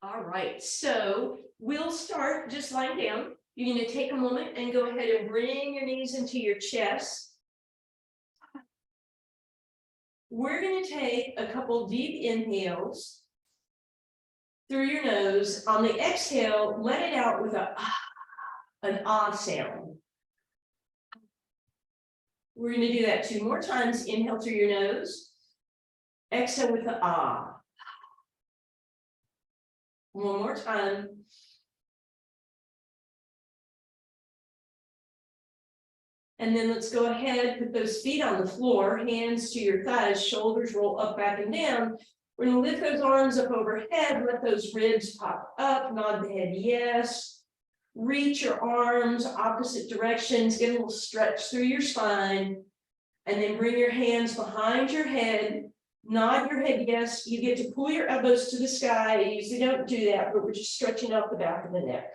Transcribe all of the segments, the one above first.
All right, so we'll start just lying down. You're going to take a moment and go ahead and bring your knees into your chest. We're going to take a couple deep inhales through your nose. On the exhale, let it out with an ah sound. We're going to do that 2 more times. Inhale through your nose. Exhale with the ah. One more time. And then let's go ahead, put those feet on the floor, hands to your thighs, shoulders roll up, back, and down. We're going to lift those arms up overhead, let those ribs pop up, nod the head yes. Reach your arms opposite directions, get a little stretch through your spine, and then bring your hands behind your head, nod your head yes. You get to pull your elbows to the sky. I usually don't do that, but we're just stretching out the back of the neck.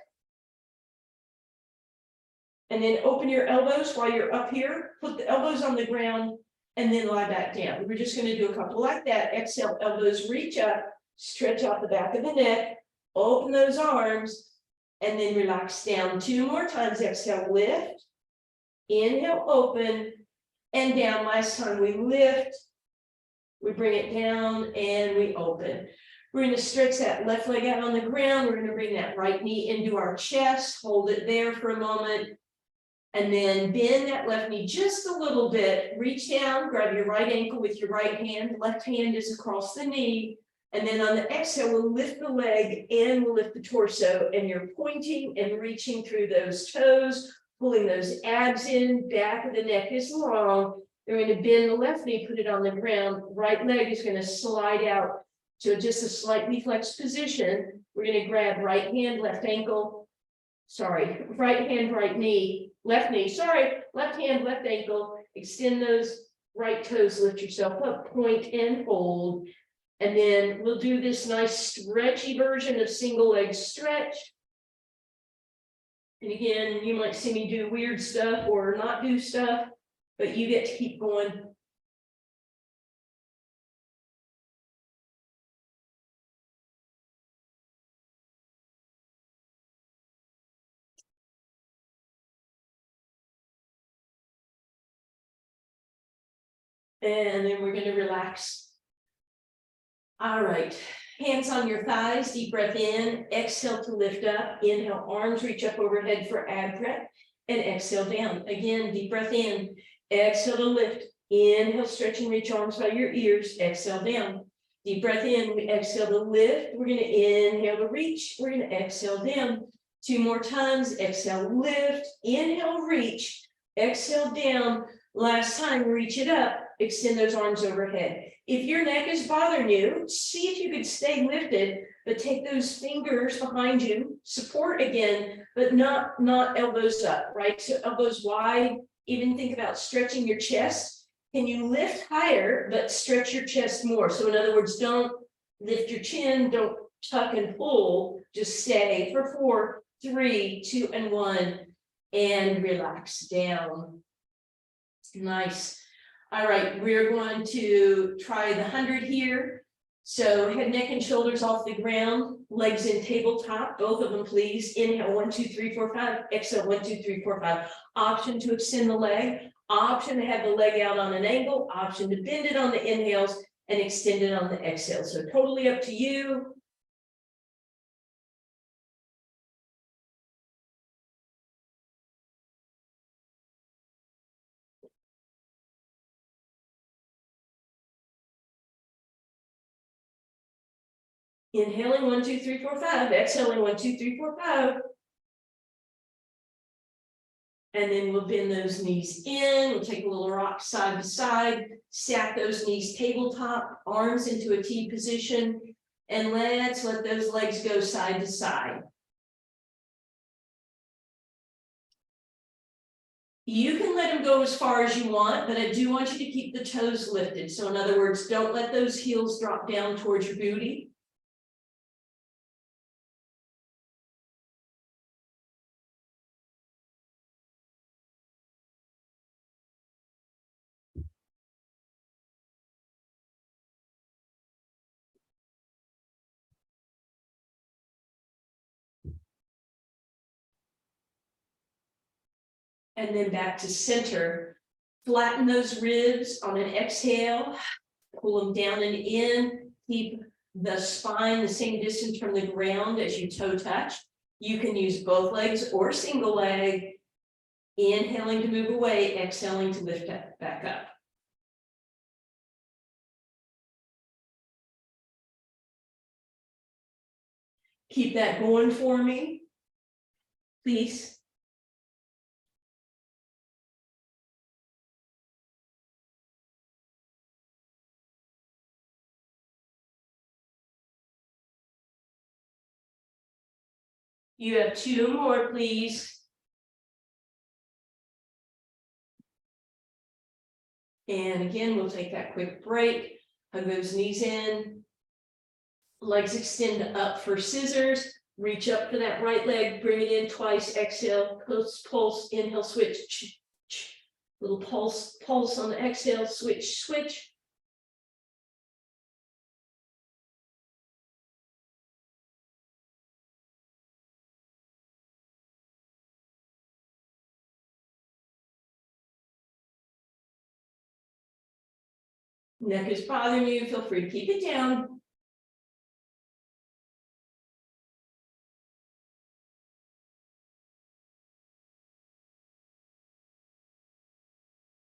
And then open your elbows while you're up here, put the elbows on the ground, and then lie back down. We're just going to do a couple like that. Exhale, elbows reach up, stretch out the back of the neck, open those arms, and then relax down 2 more times. Exhale, lift, inhale, open, and down. Last time we lift, we bring it down, and we open. We're going to stretch that left leg out on the ground. We're going to bring that right knee into our chest, hold it there for a moment. And then bend that left knee just a little bit, reach down, grab your right ankle with your right hand, left hand is across the knee. And then on the exhale, we'll lift the leg and we'll lift the torso, and you're pointing and reaching through those toes, pulling those abs in, back of the neck is long. You're going to bend the left knee, put it on the ground. Right leg is going to slide out to just a slightly flexed position. We're going to grab right hand, left ankle, right hand, right knee. Left knee, left hand, left ankle, extend those right toes, lift yourself up, point and hold. And then we'll do this nice stretchy version of single leg stretch. And again, you might see me do weird stuff or not do stuff, but you get to keep going. And then we're going to relax. All right, hands on your thighs, deep breath in, exhale to lift up, inhale, arms reach up overhead for ab prep, and exhale down. Again, deep breath in, exhale to lift, inhale, stretch and reach arms by your ears, exhale down. Deep breath in, we exhale to lift, we're going to inhale to reach, we're going to exhale down. 2 more times, exhale, lift, inhale, reach, exhale down. Last time, reach it up, extend those arms overhead. If your neck is bothering you, see if you could stay lifted, but take those fingers behind you, support again, but not elbows up, right? So elbows wide, even think about stretching your chest. Can you lift higher, but stretch your chest more? So in other words, don't lift your chin, don't tuck and pull, just stay for 4, 3, 2, and 1, and relax down. Nice. All right, we're going to try the 100 here. So head, neck, and shoulders off the ground, legs in tabletop, both of them, please. Inhale, 1, 2, 3, 4, 5. Exhale, 1, 2, 3, 4, 5. Option to extend the leg, option to have the leg out on an angle, option to bend it on the inhales and extend it on the exhales. So totally up to you. Inhaling 1, 2, 3, 4, 5. Exhaling 1, 2, 3, 4, 5. And then we'll bend those knees in. We'll take a little rock side to side, stack those knees tabletop, arms into a T position, and let's let those legs go side to side. You can let them go as far as you want, but I do want you to keep the toes lifted. So in other words, don't let those heels drop down towards your booty. And then back to center. Flatten those ribs on an exhale, pull them down and in, keep the spine the same distance from the ground as you toe touch. You can use both legs or single leg. Inhaling to move away, exhaling to lift up, back up. Keep that going for me, please. You have 2 more, please. And again, we'll take that quick break. Hug those knees in. Legs extend up for scissors. Reach up for that right leg. Bring it in twice. Exhale. Pulse, pulse. Inhale. Switch. Little pulse. Pulse on the exhale. Switch. Switch. Neck is bothering you. Feel free to keep it down.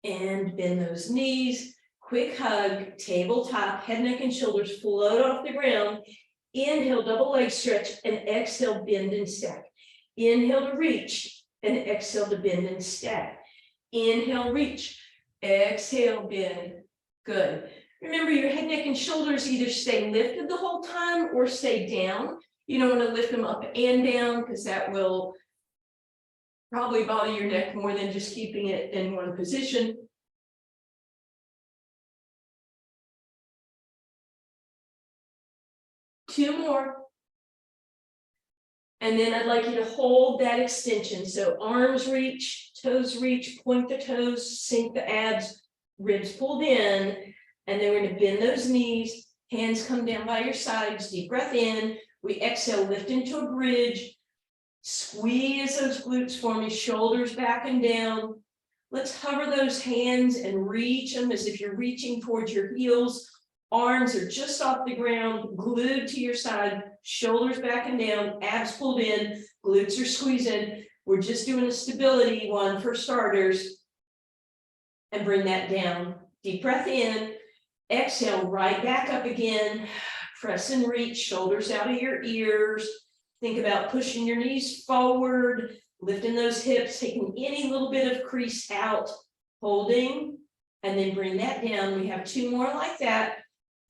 And bend those knees, quick hug, tabletop, head, neck, and shoulders float off the ground. Inhale, double leg stretch, and exhale, bend and stack. Inhale to reach, and exhale to bend and stack. Inhale, reach, exhale, bend. Good. Remember, your head, neck, and shoulders either stay lifted the whole time or stay down. You don't want to lift them up and down because that will probably bother your neck more than just keeping it in one position. Two more. And then I'd like you to hold that extension. So arms reach, toes reach, point the toes, sink the abs, ribs pulled in. And then we're going to bend those knees, hands come down by your sides, deep breath in. We exhale, lift into a bridge. Squeeze those glutes for me, shoulders back and down. Let's hover those hands and reach them as if you're reaching towards your heels. Arms are just off the ground, glued to your side, shoulders back and down, abs pulled in, glutes are squeezing. We're just doing a stability one for starters. And bring that down. Deep breath in, exhale, right back up again. Press and reach, shoulders out of your ears. Think about pushing your knees forward, lifting those hips, taking any little bit of crease out, holding, and then bring that down. We have 2 more like that.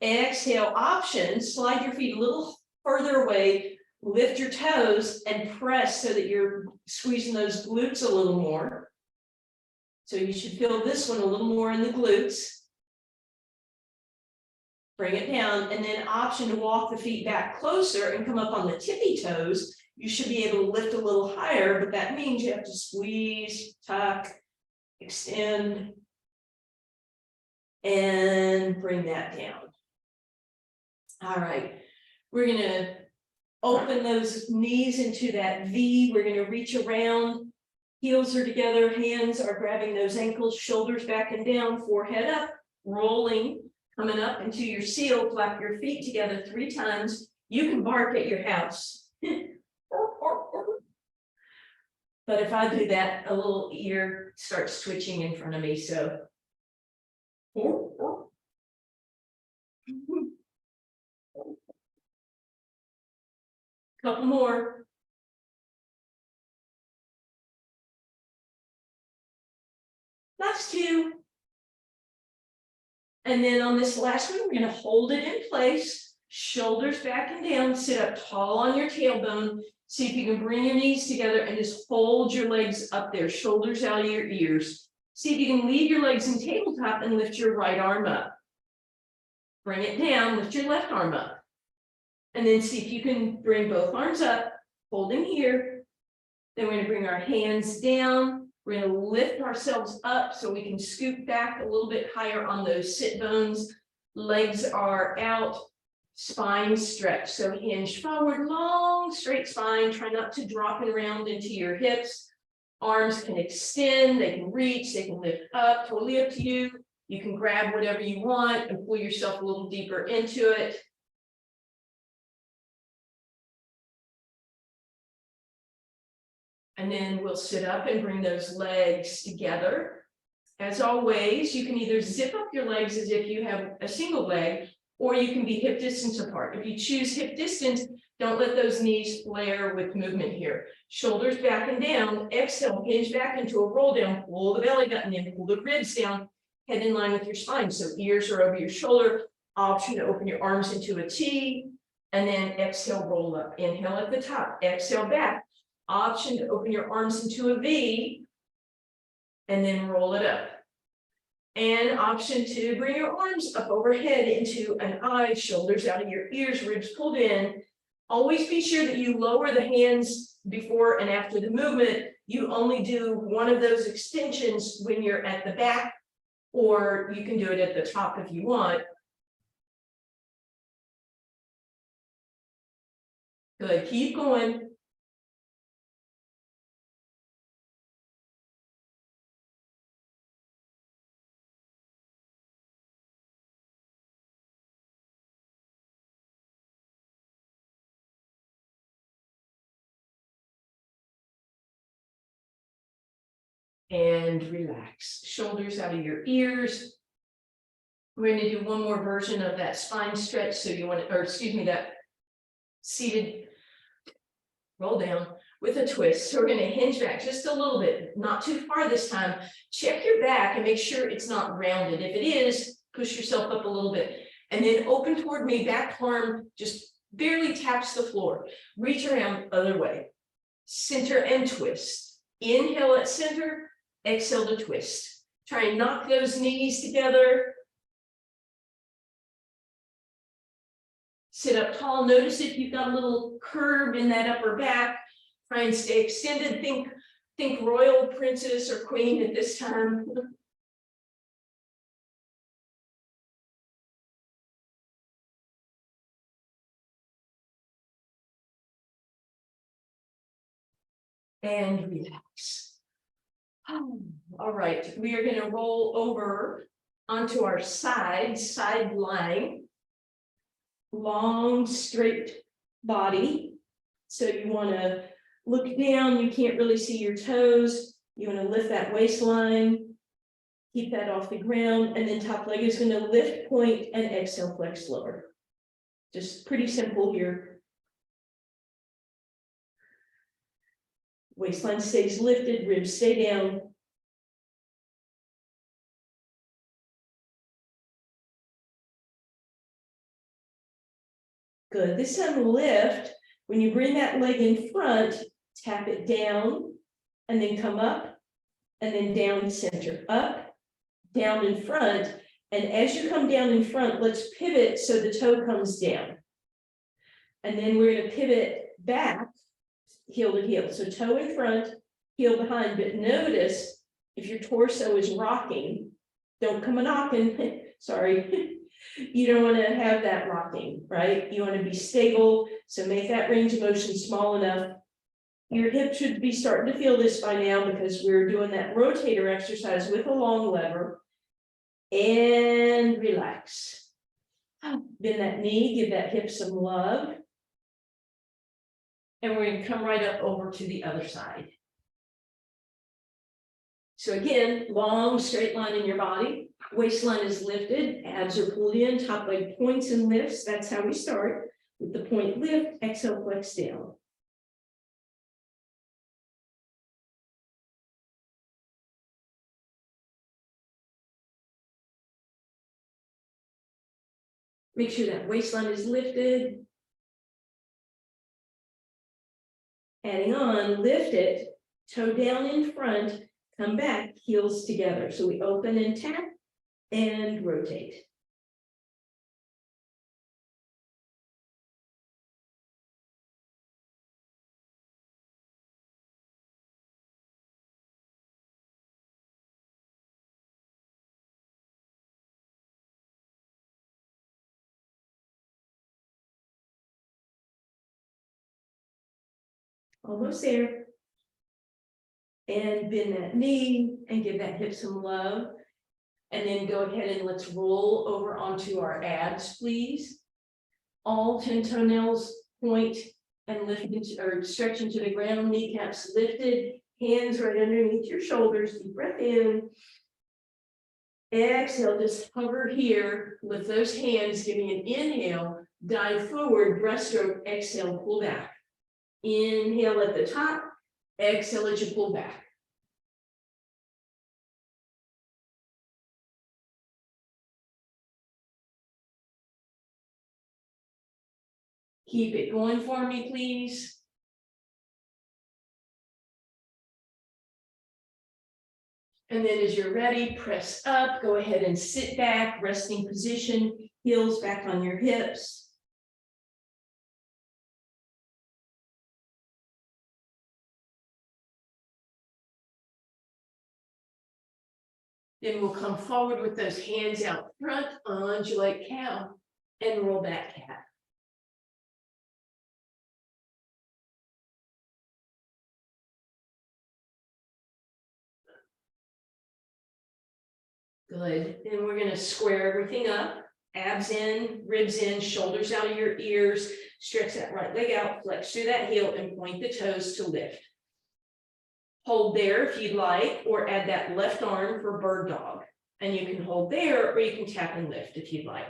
Exhale, option, slide your feet a little further away, lift your toes and press so that you're squeezing those glutes a little more. So you should feel this one a little more in the glutes. Bring it down, and then option to walk the feet back closer and come up on the tippy toes. You should be able to lift a little higher, but that means you have to squeeze, tuck, extend, and bring that down. All right, we're going to open those knees into that V. We're going to reach around, heels are together, hands are grabbing those ankles, shoulders back and down, forehead up, rolling, coming up into your seal, flap your feet together 3 times. You can bark at your house. But if I do that, a little ear starts twitching in front of me, so. Couple more. Last 2. And then on this last one, we're going to hold it in place, shoulders back and down, sit up tall on your tailbone. See if you can bring your knees together and just hold your legs up there, shoulders out of your ears. See if you can leave your legs in tabletop and lift your right arm up. Bring it down, lift your left arm up. And then see if you can bring both arms up, holding here. Then we're going to bring our hands down. We're going to lift ourselves up so we can scoop back a little bit higher on those sit bones. Legs are out, spine stretch. So hinge forward, long, straight spine. Try not to drop and round into your hips. Arms can extend, they can reach, they can lift up, totally up to you. You can grab whatever you want and pull yourself a little deeper into it. And then we'll sit up and bring those legs together. As always, you can either zip up your legs as if you have a single leg, or you can be hip distance apart. If you choose hip distance, don't let those knees flare with movement here. Shoulders back and down, exhale, hinge back into a roll down, pull the belly button in, pull the ribs down, head in line with your spine. So ears are over your shoulder, option to open your arms into a T, and then exhale, roll up. Inhale at the top, exhale back. Option to open your arms into a V, and then roll it up. And option to bring your arms up overhead into an I, shoulders out of your ears, ribs pulled in. Always be sure that you lower the hands before and after the movement. You only do one of those extensions when you're at the back, or you can do it at the top if you want. Good, keep going. And relax, shoulders out of your ears. We're going to do one more version of that spine stretch. So you want to, or excuse me, that seated roll down with a twist. So we're going to hinge back just a little bit, not too far this time. Check your back and make sure it's not rounded. If it is, push yourself up a little bit. And then open toward me, back arm just barely taps the floor. Reach around other way. Center and twist. Inhale at center, exhale to twist. Try and knock those knees together. Sit up tall. Notice if you've got a little curve in that upper back. Try and stay extended. Think royal princess or queen at this time. And relax. All right, we are going to roll over onto our side lying. Long, straight body. So you want to look down, you can't really see your toes. You want to lift that waistline, keep that off the ground, and then top leg is going to lift, point, and exhale, flex lower. Just pretty simple here. Waistline stays lifted, ribs stay down. Good. This time lift. When you bring that leg in front, tap it down, and then come up, and then down center. Up, down in front. And as you come down in front, let's pivot so the toe comes down. And then we're going to pivot back, heel to heel. So toe in front, heel behind. But notice if your torso is rocking, don't come a knocking. Sorry. You don't want to have that rocking, right? You want to be stable. So make that range of motion small enough. Your hip should be starting to feel this by now because we're doing that rotator exercise with a long lever. And relax. Bend that knee, give that hip some love. And we're going to come right up over to the other side. So again, long straight line in your body. Waistline is lifted, abs are pulled in, top leg points and lifts. That's how we start. With the point lift, exhale, flex down. Make sure that waistline is lifted. Adding on, lift it, toe down in front, come back, heels together. So we open and tap and rotate. Almost there. And bend that knee and give that hip some love. And then go ahead and let's roll over onto our abs, please. All 10 toenails point and lift into, or stretch into the ground, kneecaps lifted, hands right underneath your shoulders, deep breath in. Exhale, just hover here with those hands, giving an inhale, dive forward, breaststroke, exhale, pull back. Inhale at the top, exhale as you pull back. Keep it going for me, please. And then as you're ready, press up, go ahead and sit back, resting position, heels back on your hips. Then we'll come forward with those hands out front, undulate cow, and roll back cat. Good. Then we're going to square everything up. Abs in, ribs in, shoulders out of your ears. Stretch that right leg out, flex through that heel, and point the toes to lift. Hold there if you'd like, or add that left arm for bird dog. And you can hold there, or you can tap and lift if you'd like.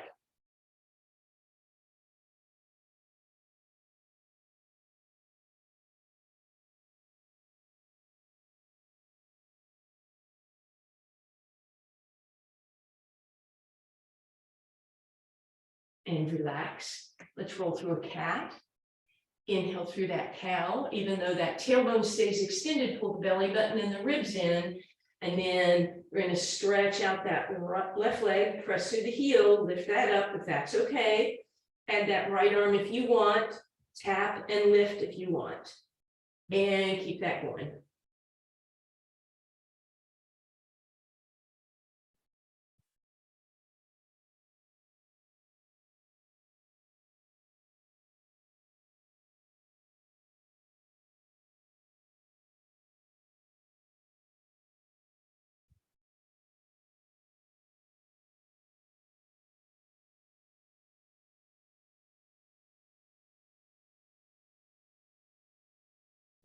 And relax. Let's roll through a cat. Inhale through that cow, even though that tailbone stays extended, pull the belly button and the ribs in. And then we're going to stretch out that left leg, press through the heel, lift that up if that's okay. Add that right arm if you want, tap and lift if you want. And keep that going.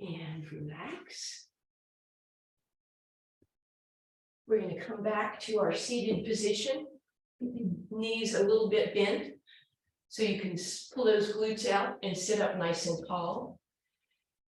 And relax. We're going to come back to our seated position. Knees a little bit bent. So you can pull those glutes out and sit up nice and tall.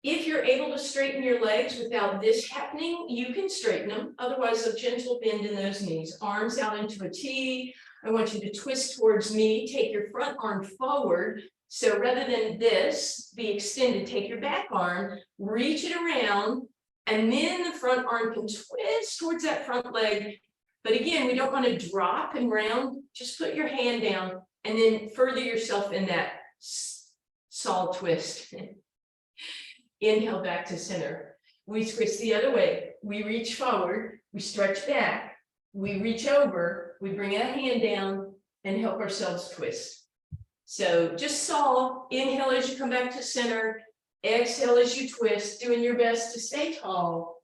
If you're able to straighten your legs without this happening, you can straighten them. Otherwise, a gentle bend in those knees. Arms out into a T. I want you to twist towards me. Take your front arm forward. So rather than this be extended, take your back arm, reach it around, and then the front arm can twist towards that front leg. But again, we don't want to drop and round. Just put your hand down and then further yourself in that saw twist. Inhale back to center. We twist the other way. We reach forward, we stretch back, we reach over, we bring a hand down and help ourselves twist. So just saw, inhale as you come back to center, exhale as you twist, doing your best to stay tall.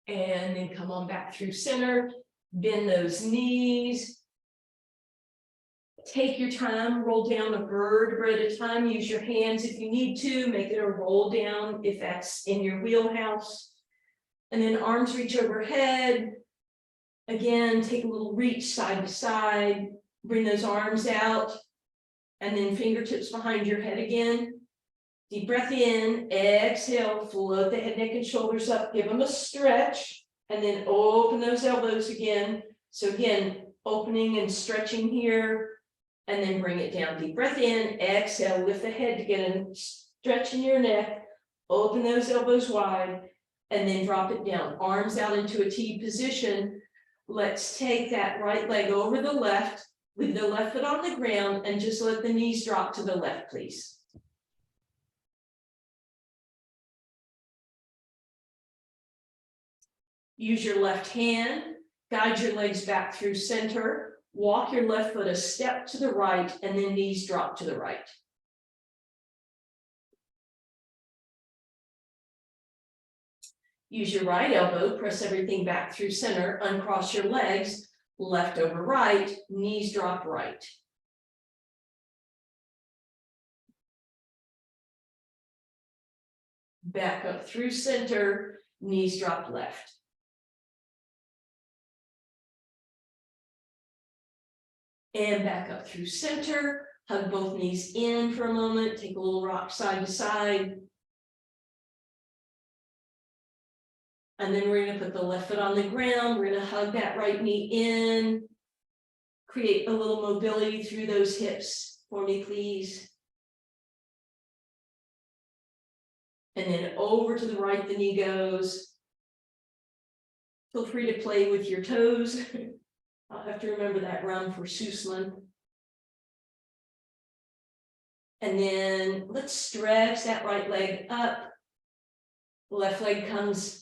And then come on back through center, bend those knees. Take your time, roll down a vertebra at a time. Use your hands if you need to, make it a roll down if that's in your wheelhouse. And then arms reach overhead. Again, take a little reach side to side, bring those arms out, and then fingertips behind your head again. Deep breath in, exhale, float the head, neck, and shoulders up, give them a stretch, and then open those elbows again. So again, opening and stretching here, and then bring it down. Deep breath in, exhale, lift the head to get a stretch in your neck, open those elbows wide, and then drop it down. Arms out into a T position. Let's take that right leg over the left, with the left foot on the ground, and just let the knees drop to the left, please. Use your left hand, guide your legs back through center, walk your left foot a step to the right, and then knees drop to the right. Use your right elbow, press everything back through center, uncross your legs, left over right, knees drop right. Back up through center, knees drop left. And back up through center, hug both knees in for a moment, take a little rock side to side. And then we're going to put the left foot on the ground. We're going to hug that right knee in. Create a little mobility through those hips for me, please. And then over to the right, the knee goes. Feel free to play with your toes. I'll have to remember that run for Sussman. And then let's stretch that right leg up. Left leg comes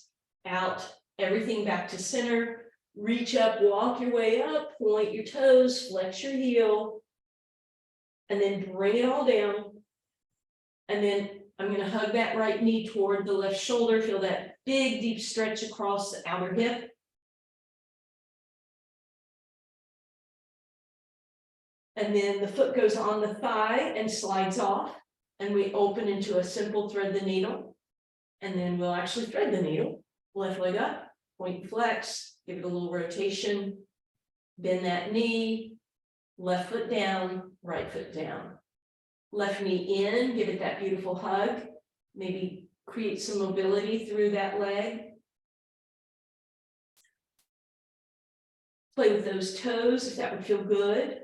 out, everything back to center. Reach up, walk your way up, point your toes, flex your heel, and then bring it all down. And then I'm going to hug that right knee toward the left shoulder. Feel that big, deep stretch across the outer hip. And then the foot goes on the thigh and slides off. And we open into a simple thread the needle. And then we'll actually thread the needle. Left leg up, point and flex, give it a little rotation. Bend that knee, left foot down, right foot down. Left knee in, give it that beautiful hug. Maybe create some mobility through that leg. Play with those toes if that would feel good.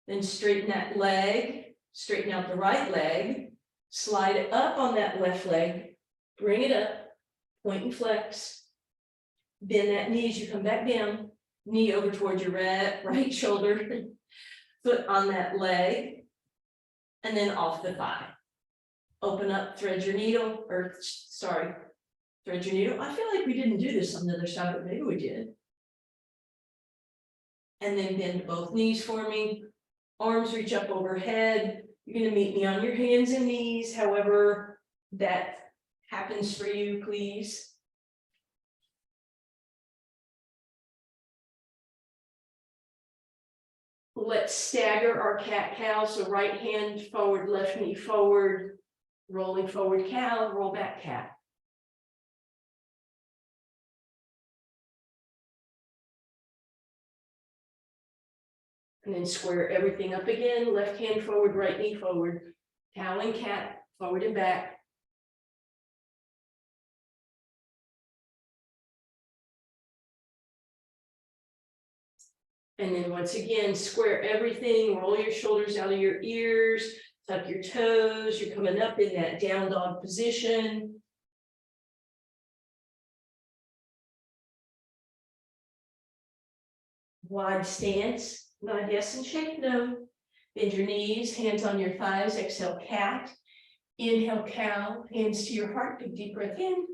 Then straighten that leg, straighten out the right leg, slide it up on that left leg, bring it up, point and flex. Bend that knee as you come back down, knee over towards your right shoulder, foot on that leg, and then off the thigh. Open up, thread your needle, thread your needle. I feel like we didn't do this on the other side, but maybe we did. And then bend both knees for me. Arms reach up overhead. You're going to meet me on your hands and knees, however that happens for you, please. Let's stagger our cat-cow. So right hand forward, left knee forward, rolling forward cow, roll back cat. And then square everything up again, left hand forward, right knee forward, cow and cat, forward and back. And then once again, square everything, roll your shoulders out of your ears, tuck your toes, you're coming up in that down dog position. Wide stance, nod yes and shake no. Bend your knees, hands on your thighs, exhale cat. Inhale cow, hands to your heart, big deep breath in.